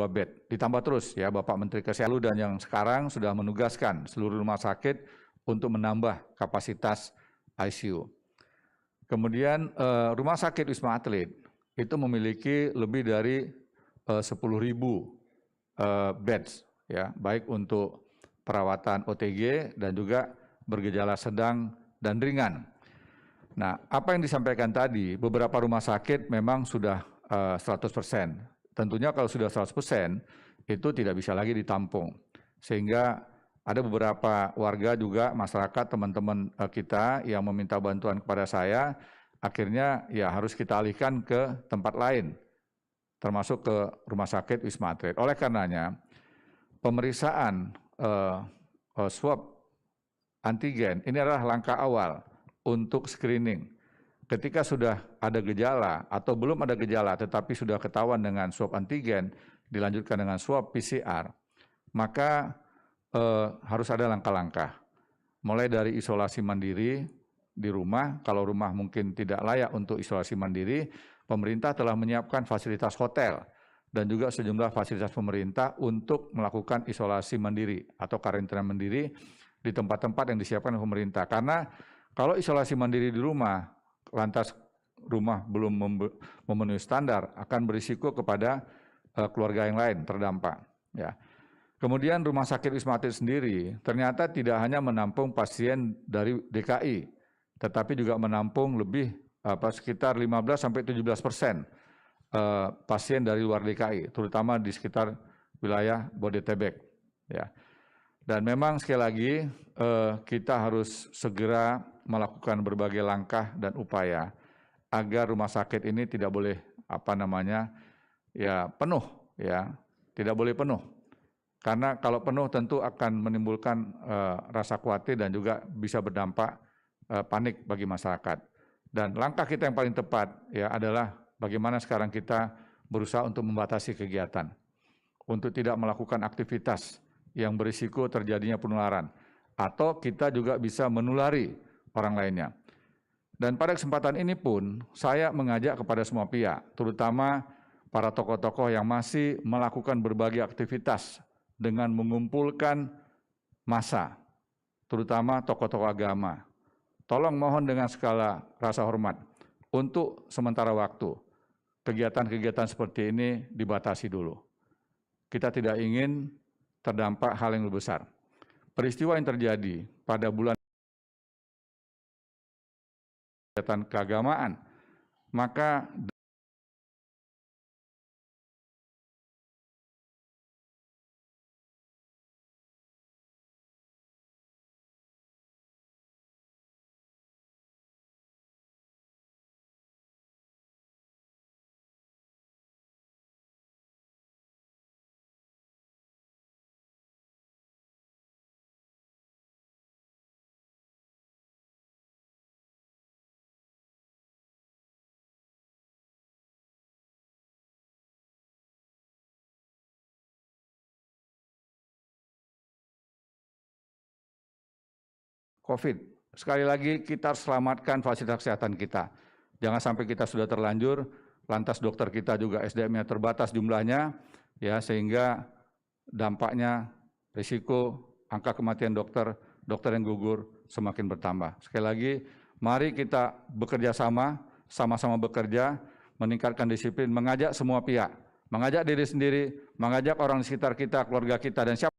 bed. Ditambah terus ya Bapak Menteri Kesehatan dan yang sekarang sudah menugaskan seluruh rumah sakit untuk menambah kapasitas ICU. Kemudian rumah sakit Wisma Atlet itu memiliki lebih dari 10.000 beds, ya, baik untuk perawatan OTG dan juga bergejala sedang dan ringan. Nah, apa yang disampaikan tadi, beberapa rumah sakit memang sudah 100%. Tentunya kalau sudah 100%, itu tidak bisa lagi ditampung. Sehingga ada beberapa warga juga, masyarakat, teman-teman kita yang meminta bantuan kepada saya, akhirnya ya harus kita alihkan ke tempat lain, termasuk ke rumah sakit Wisma Atlet. Oleh karenanya, pemeriksaan swab antigen ini adalah langkah awal untuk screening. Ketika sudah ada gejala atau belum ada gejala tetapi sudah ketahuan dengan swab antigen, dilanjutkan dengan swab PCR, maka harus ada langkah-langkah. Mulai dari isolasi mandiri di rumah, kalau rumah mungkin tidak layak untuk isolasi mandiri, pemerintah telah menyiapkan fasilitas hotel dan juga sejumlah fasilitas pemerintah untuk melakukan isolasi mandiri atau karantina mandiri di tempat-tempat yang disiapkan oleh pemerintah. Karena kalau isolasi mandiri di rumah, lantas rumah belum memenuhi standar, akan berisiko kepada keluarga yang lain terdampak. Ya. Kemudian rumah sakit Wisma Atlet sendiri ternyata tidak hanya menampung pasien dari DKI, tetapi juga menampung lebih sekitar 15-17% pasien dari luar DKI, terutama di sekitar wilayah Bodebek. Ya. Dan memang sekali lagi kita harus segera melakukan berbagai langkah dan upaya agar rumah sakit ini tidak boleh penuh, ya, tidak boleh penuh. Karena kalau penuh tentu akan menimbulkan rasa khawatir dan juga bisa berdampak panik bagi masyarakat. Dan langkah kita yang paling tepat ya adalah bagaimana sekarang kita berusaha untuk membatasi kegiatan, untuk tidak melakukan aktivitas yang berisiko terjadinya penularan, atau kita juga bisa menulari orang lainnya. Dan pada kesempatan ini pun saya mengajak kepada semua pihak, terutama para tokoh-tokoh yang masih melakukan berbagai aktivitas dengan mengumpulkan massa, terutama tokoh-tokoh agama. Tolong mohon dengan segala rasa hormat, untuk sementara waktu, kegiatan-kegiatan seperti ini dibatasi dulu. Kita tidak ingin terdampak hal yang lebih besar. Peristiwa yang terjadi pada bulan kegiatan keagamaan, maka COVID. Sekali lagi kita harus selamatkan fasilitas kesehatan kita. Jangan sampai kita sudah terlanjur, lantas dokter kita juga SDM-nya terbatas jumlahnya, ya sehingga dampaknya risiko angka kematian dokter yang gugur semakin bertambah. Sekali lagi, mari kita bekerja sama-sama bekerja, meningkatkan disiplin, mengajak semua pihak, mengajak diri sendiri, mengajak orang di sekitar kita, keluarga kita, dan siapa